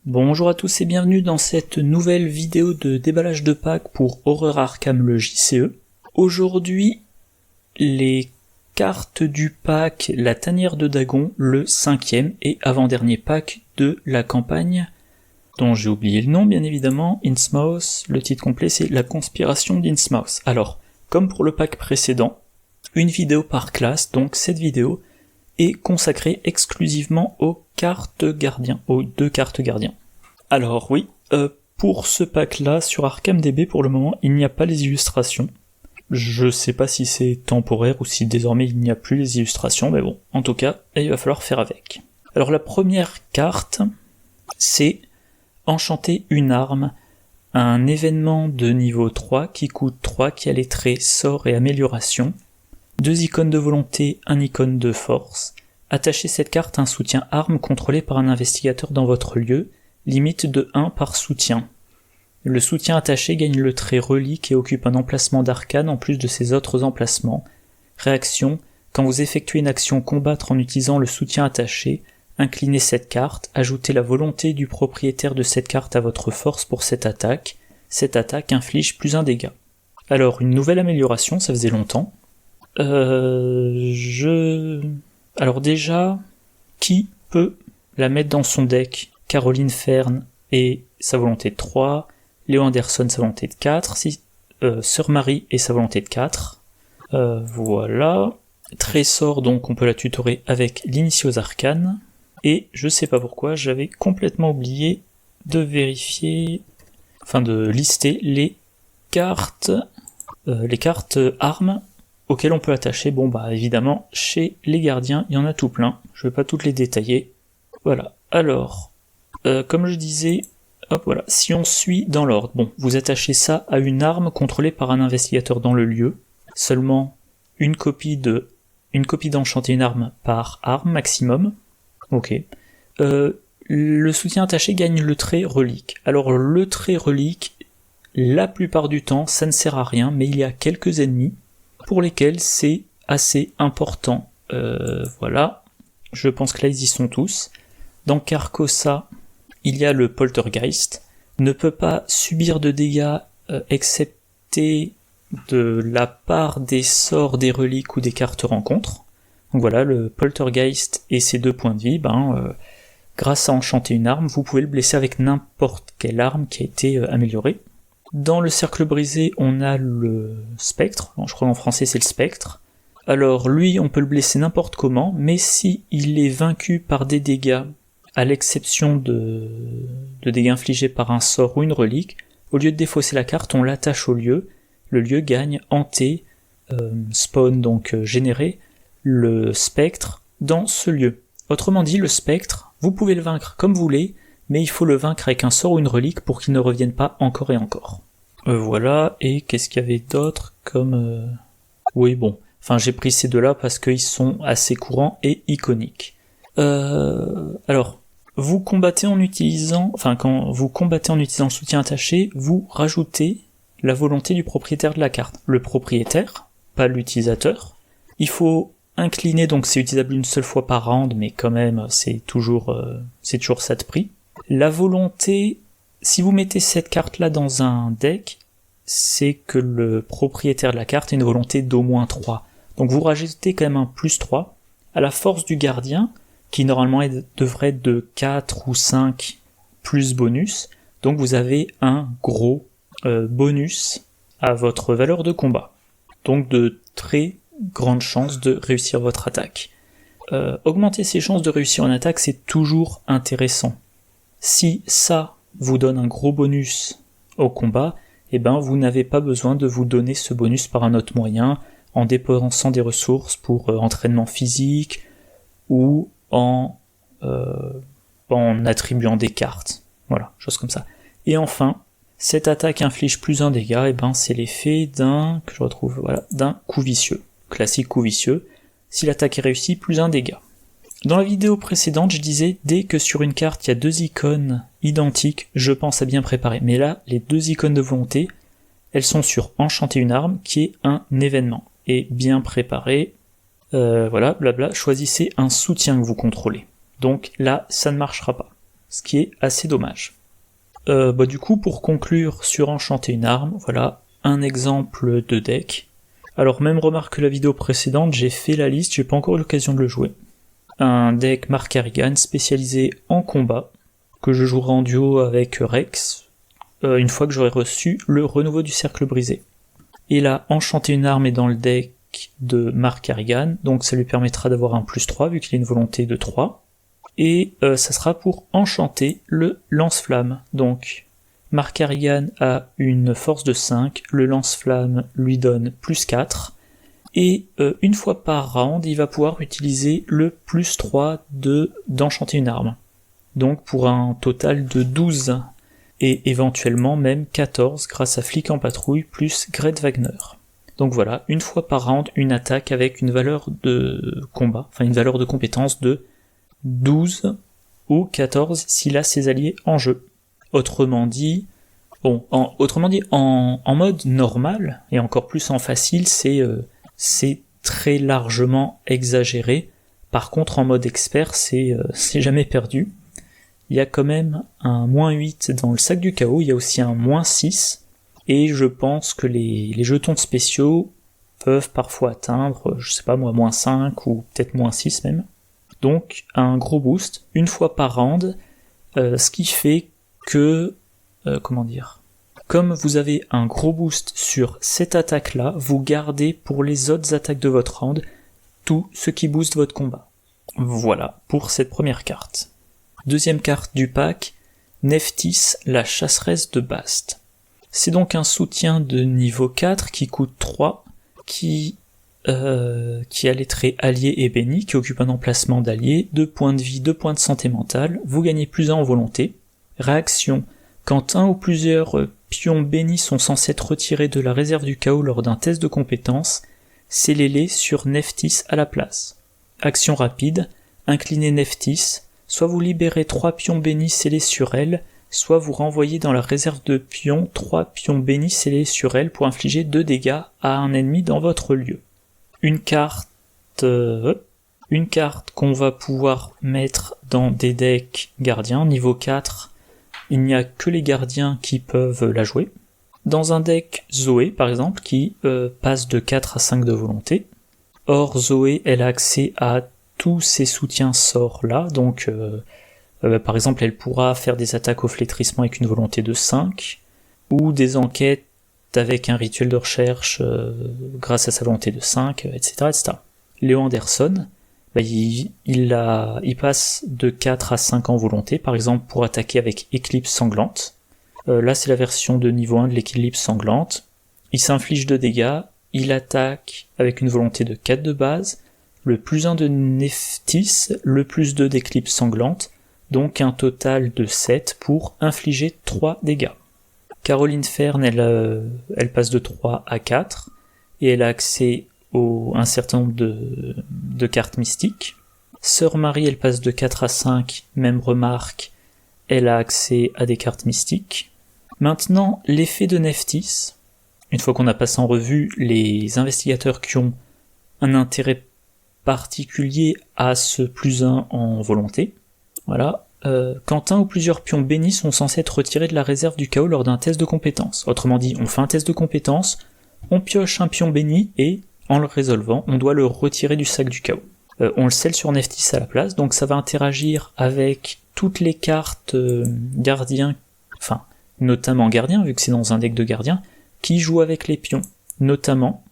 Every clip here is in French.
Bonjour à tous et bienvenue dans cette nouvelle vidéo de déballage de pack pour Horror Arkham le JCE. Aujourd'hui, les cartes du pack La Tanière de Dagon, le 5e et avant-dernier pack de la campagne, dont j'ai oublié le nom bien évidemment, Innsmouth. Le titre complet c'est La Conspiration d'Innsmouth. Alors, comme pour le pack précédent, une vidéo par classe, donc cette vidéo est consacrée exclusivement aux cartes gardiens, aux 2 cartes gardiens. Alors oui, pour ce pack-là, sur ArkhamDB, pour le moment, il n'y a pas les illustrations. Je sais pas si c'est temporaire ou si désormais il n'y a plus les illustrations, mais bon, en tout cas, il va falloir faire avec. Alors la première carte, c'est Enchanter une arme, un événement de niveau 3 qui coûte 3, qui a les traits sort et amélioration, 2 icônes de volonté, 1 icône de force. Attachez cette carte à un soutien arme contrôlé par un investigateur dans votre lieu, limite de 1 par soutien. Le soutien attaché gagne le trait relique et occupe un emplacement d'arcane en plus de ses autres emplacements. Réaction, quand vous effectuez une action combattre en utilisant le soutien attaché, inclinez cette carte, ajoutez la volonté du propriétaire de cette carte à votre force pour cette attaque. Cette attaque inflige plus 1 dégât. Alors, une nouvelle amélioration, ça faisait longtemps. Alors déjà, qui peut la mettre dans son deck? Caroline Fern et sa volonté de 3, Léo Anderson sa volonté de 4, Sœur Marie et sa volonté de 4. Voilà. Trésor, donc on peut la tutorer avec l'Initio aux Arcanes. Et je sais pas pourquoi, j'avais complètement oublié de vérifier, enfin de lister les cartes armes auxquelles on peut attacher. Bon bah évidemment, chez les gardiens, il y en a tout plein. Je vais pas toutes les détailler. Voilà. Alors, comme je disais, hop voilà, si on suit dans l'ordre, bon, vous attachez ça à une arme contrôlée par un investigateur dans le lieu, seulement une copie d'enchanter une arme par arme maximum, ok. Le soutien attaché gagne le trait relique. Alors le trait relique, la plupart du temps, ça ne sert à rien, mais il y a quelques ennemis pour lesquels c'est assez important. Voilà, je pense que là ils y sont tous. Dans Carcosa, il y a le Poltergeist, ne peut pas subir de dégâts excepté de la part des sorts, des reliques ou des cartes rencontres. Donc voilà, le Poltergeist et ses 2 points de vie, grâce à enchanter une arme, vous pouvez le blesser avec n'importe quelle arme qui a été améliorée. Dans le cercle brisé, on a le Spectre, je crois qu'en français c'est le Spectre. Alors lui, on peut le blesser n'importe comment, mais si il est vaincu par des dégâts, à l'exception de dégâts infligés par un sort ou une relique, au lieu de défausser la carte, on l'attache au lieu. Le lieu gagne hanté, spawn donc générer le spectre dans ce lieu. Autrement dit, le spectre, vous pouvez le vaincre comme vous voulez, mais il faut le vaincre avec un sort ou une relique pour qu'il ne revienne pas encore et encore. Voilà, et qu'est-ce qu'il y avait d'autre comme... Oui bon, enfin j'ai pris ces 2-là parce qu'ils sont assez courants et iconiques. Alors, vous combattez en utilisant, quand vous combattez en utilisant le soutien attaché, vous rajoutez la volonté du propriétaire de la carte. Le propriétaire, pas l'utilisateur. Il faut incliner, donc c'est utilisable une seule fois par round, mais quand même c'est toujours ça de prix. La volonté, si vous mettez cette carte-là dans un deck, c'est que le propriétaire de la carte a une volonté d'au moins 3. Donc vous rajoutez quand même un plus 3 à la force du gardien, qui normalement devrait être de 4 ou 5 plus bonus, donc vous avez un gros bonus à votre valeur de combat. Donc de très grandes chances de réussir votre attaque. Augmenter ses chances de réussir une attaque, c'est toujours intéressant. Si ça vous donne un gros bonus au combat, vous n'avez pas besoin de vous donner ce bonus par un autre moyen, en dépensant des ressources pour entraînement physique, ou en attribuant des cartes. Voilà, chose comme ça. Et enfin, cette attaque inflige plus 1 dégât, c'est l'effet d'un coup vicieux. Classique coup vicieux. Si l'attaque est réussie, plus 1 dégât. Dans la vidéo précédente, je disais, dès que sur une carte il y a 2 icônes identiques, je pense à bien préparer. Mais là, les 2 icônes de volonté, elles sont sur enchanter une arme, qui est un événement. Et bien préparé, voilà, blabla, choisissez un soutien que vous contrôlez. Donc là, ça ne marchera pas. ce qui est assez dommage. Du coup, pour conclure sur enchanter une arme, voilà un exemple de deck. Alors même remarque que la vidéo précédente, j'ai fait la liste, j'ai pas encore eu l'occasion de le jouer. Un deck Mark Harrigan spécialisé en combat, que je jouerai en duo avec Rex, une fois que j'aurai reçu le renouveau du cercle brisé. Et là, enchanter une arme est dans le deck de Mark Harrigan, donc ça lui permettra d'avoir un +3 vu qu'il a une volonté de 3. Et ça sera pour enchanter le lance-flamme. Donc Mark Harrigan a une force de 5, le lance-flamme lui donne +4, et une fois par round, il va pouvoir utiliser le +3 d'enchanter une arme. Donc pour un total de 12, et éventuellement même 14 grâce à Flic en patrouille plus Gret Wagner. Donc voilà, une fois par round, une attaque avec une valeur de combat, enfin une valeur de compétence de 12 ou 14 s'il a ses alliés en jeu. Autrement dit, en mode normal, et encore plus en facile, c'est très largement exagéré. Par contre, en mode expert, c'est jamais perdu. Il y a quand même un -8 dans le sac du chaos, il y a aussi un -6, et je pense que les jetons spéciaux peuvent parfois atteindre, je sais pas moi, -5 ou peut-être -6 même. Donc un gros boost, une fois par round, ce qui fait que, comme vous avez un gros boost sur cette attaque-là, vous gardez pour les autres attaques de votre round tout ce qui booste votre combat. Voilà pour cette première carte. Deuxième carte du pack, Nephthys, la chasseresse de Bast. C'est donc un soutien de niveau 4 qui coûte 3, qui a les traits alliés et bénis, qui occupe un emplacement d'allié, 2 points de vie, 2 points de santé mentale, vous gagnez +1 en volonté. Réaction, quand un ou plusieurs pions bénis sont censés être retirés de la réserve du chaos lors d'un test de compétence, scellez-les sur Nephthys à la place. Action rapide, inclinez Nephthys, soit vous libérez 3 pions bénis scellés sur elle, soit vous renvoyez dans la réserve de pions 3 pions bénis scellés sur elle pour infliger 2 dégâts à un ennemi dans votre lieu. Une carte qu'on va pouvoir mettre dans des decks gardiens, niveau 4, il n'y a que les gardiens qui peuvent la jouer. Dans un deck Zoé par exemple, qui passe de 4 à 5 de volonté. Or Zoé, elle a accès à tous ces soutiens sorts là, donc par exemple elle pourra faire des attaques au flétrissement avec une volonté de 5, ou des enquêtes avec un rituel de recherche grâce à sa volonté de 5, etc. etc. Léo Anderson, il passe de 4 à 5 en volonté, par exemple pour attaquer avec Éclipse sanglante. Là c'est la version de niveau 1 de l'Éclipse sanglante. Il s'inflige 2 dégâts, il attaque avec une volonté de 4 de base, le +1 de Nephthys, le +2 d'Éclipse sanglante, donc un total de 7 pour infliger 3 dégâts. Caroline Fern, elle passe de 3 à 4, et elle a accès à un certain nombre de cartes mystiques. Sœur Marie, elle passe de 4 à 5, même remarque, elle a accès à des cartes mystiques. Maintenant, l'effet de Nephthys, une fois qu'on a passé en revue les investigateurs qui ont un intérêt particulier à ce +1 en volonté. Voilà. Quand un ou plusieurs pions bénis sont censés être retirés de la réserve du chaos lors d'un test de compétence. Autrement dit, on fait un test de compétence, on pioche un pion béni et, en le résolvant, on doit le retirer du sac du chaos. On le scelle sur Nephthys à la place, donc ça va interagir avec toutes les cartes gardiens, enfin, notamment gardiens, vu que c'est dans un deck de gardiens, qui jouent avec les pions. Notamment,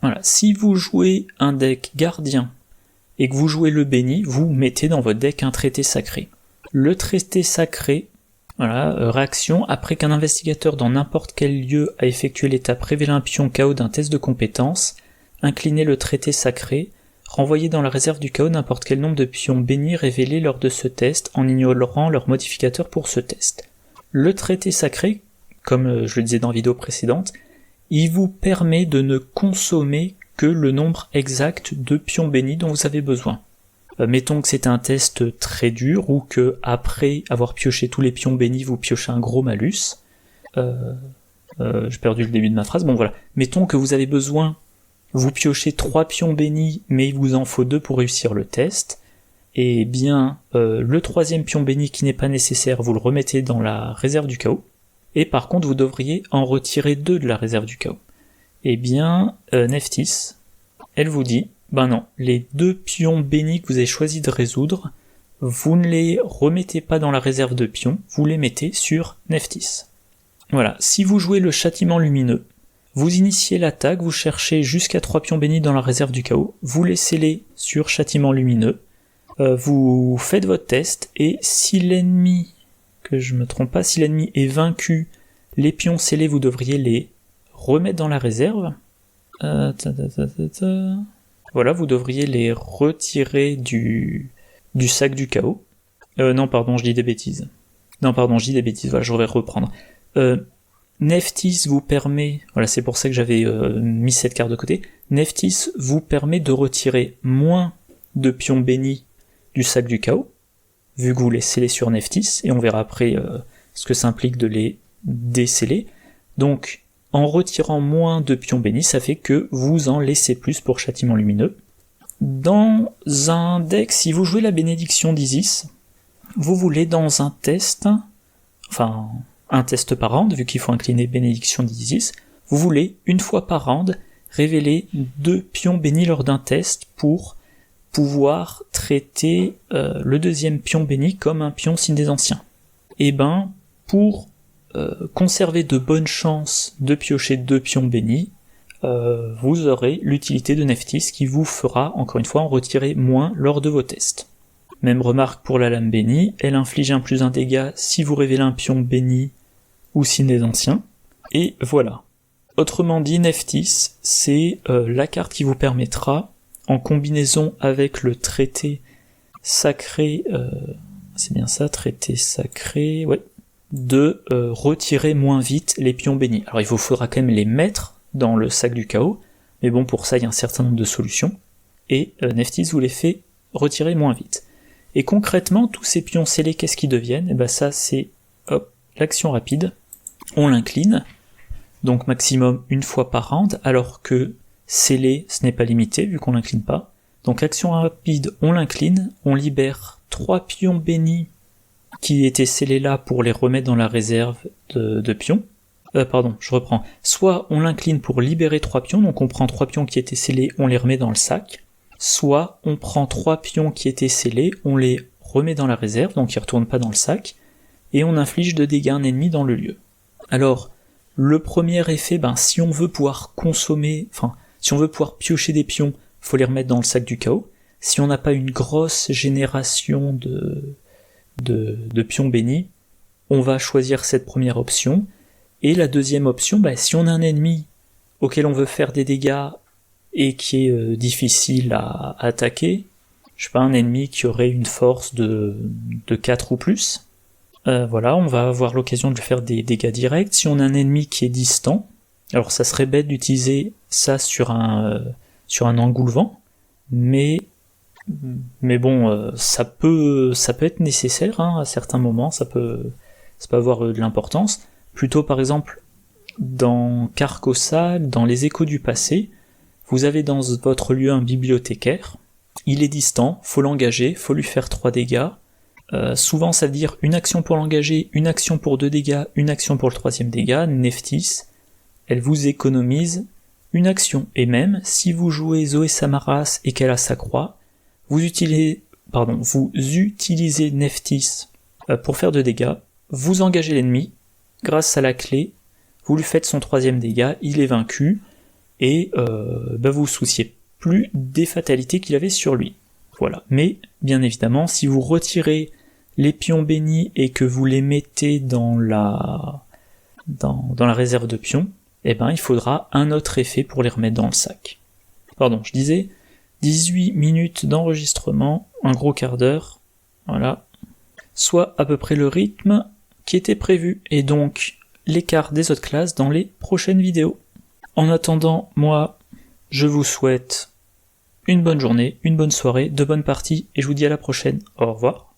voilà, si vous jouez un deck gardien et que vous jouez le béni, vous mettez dans votre deck un traité sacré. Le traité sacré, voilà, réaction, après qu'un investigateur dans n'importe quel lieu a effectué l'étape révéler un pion chaos d'un test de compétence, inclinez le traité sacré, renvoyez dans la réserve du chaos n'importe quel nombre de pions bénis révélés lors de ce test en ignorant leur modificateur pour ce test. Le traité sacré, comme je le disais dans la vidéo précédente, il vous permet de ne consommer que le nombre exact de pions bénis dont vous avez besoin. Mettons que c'est un test très dur ou que après avoir pioché tous les pions bénis, vous piochez un gros malus. J'ai perdu le début de ma phrase. Bon voilà. Mettons que vous avez besoin, vous piochez 3 pions bénis, mais il vous en faut 2 pour réussir le test. et bien le troisième pion béni qui n'est pas nécessaire, vous le remettez dans la réserve du chaos, et par contre vous devriez en retirer 2 de la réserve du chaos. Et bien Nephthys, elle vous dit, ben non, les 2 pions bénis que vous avez choisi de résoudre, vous ne les remettez pas dans la réserve de pions, vous les mettez sur Nephthys. Voilà, si vous jouez le châtiment lumineux, vous initiez l'attaque, vous cherchez jusqu'à 3 pions bénis dans la réserve du chaos, vous laissez-les sur châtiment lumineux, vous faites votre test, et si l'ennemi, que je me trompe pas, si l'ennemi est vaincu, les pions scellés, vous devriez les remettre dans la réserve. Voilà, vous devriez les retirer du sac du chaos. Non, pardon, je dis des bêtises. Voilà, je vais reprendre. Nephthys vous permet, voilà, c'est pour ça que j'avais mis cette carte de côté, Nephthys vous permet de retirer moins de pions bénis du sac du chaos, vu que vous les scellez sur Nephthys, et on verra après ce que ça implique de les déceler. Donc, en retirant moins de pions bénis, ça fait que vous en laissez plus pour châtiment lumineux. Dans un deck, si vous jouez la bénédiction d'Isis, vous voulez dans un test, enfin un test par round, vu qu'il faut incliner bénédiction d'Isis, vous voulez, une fois par round, révéler 2 pions bénis lors d'un test pour pouvoir traiter le deuxième pion béni comme un pion signe des anciens. Et ben, pour conserver de bonnes chances de piocher 2 pions bénis, vous aurez l'utilité de Nephthys qui vous fera, encore une fois, en retirer moins lors de vos tests. Même remarque pour la lame bénie, elle inflige un plus 1 dégât si vous révélez un pion béni ou signe des anciens, et voilà. Autrement dit, Nephthys, c'est la carte qui vous permettra, en combinaison avec le traité sacré, c'est bien ça, traité sacré, ouais, de retirer moins vite les pions bénis. Alors il vous faudra quand même les mettre dans le sac du chaos, mais bon, pour ça il y a un certain nombre de solutions, et Nephthys vous les fait retirer moins vite. Et concrètement, tous ces pions scellés, qu'est-ce qu'ils deviennent? Et ben ça c'est, hop, l'action rapide, on l'incline, donc maximum une fois par round, alors que scellé, ce n'est pas limité, vu qu'on l'incline pas. Donc action rapide, on l'incline, on libère 3 pions bénis qui étaient scellés là pour les remettre dans la réserve de pions. Pardon, je reprends. Soit on l'incline pour libérer 3 pions, donc on prend 3 pions qui étaient scellés, on les remet dans le sac. Soit on prend 3 pions qui étaient scellés, on les remet dans la réserve, donc ils retournent pas dans le sac, et on inflige 2 dégâts à un ennemi dans le lieu. Alors, le premier effet, si on veut pouvoir si on veut pouvoir piocher des pions, faut les remettre dans le sac du chaos. Si on n'a pas une grosse génération de pions bénis, on va choisir cette première option. Et la deuxième option, si on a un ennemi auquel on veut faire des dégâts et qui est difficile à attaquer, je sais pas, un ennemi qui aurait une force de 4 ou plus, voilà, on va avoir l'occasion de lui faire des dégâts directs. Si on a un ennemi qui est distant, alors ça serait bête d'utiliser ça sur un engoulevent, mais bon, ça peut être nécessaire à certains moments, ça peut avoir de l'importance. Plutôt par exemple dans Carcossal, dans les échos du passé, vous avez dans votre lieu un bibliothécaire, il est distant, faut l'engager, faut lui faire 3 dégâts. Souvent ça veut dire une action pour l'engager, une action pour 2 dégâts, une action pour le 3e dégât. Nephthys, elle vous économise une action. Et même si vous jouez Zoé Samaras et qu'elle a sa croix, vous utilisez Nephthys pour faire 2 dégâts, vous engagez l'ennemi, grâce à la clé, vous lui faites son 3e dégât, il est vaincu, et vous vous souciez plus des fatalités qu'il avait sur lui. Voilà. Mais, bien évidemment, si vous retirez les pions bénis et que vous les mettez dans la réserve de pions, il faudra un autre effet pour les remettre dans le sac. Pardon, je disais 18 minutes d'enregistrement, un gros quart d'heure, voilà. Soit à peu près le rythme qui était prévu, et donc l'écart des autres classes dans les prochaines vidéos. En attendant, moi, je vous souhaite une bonne journée, une bonne soirée, de bonnes parties, et je vous dis à la prochaine. Au revoir.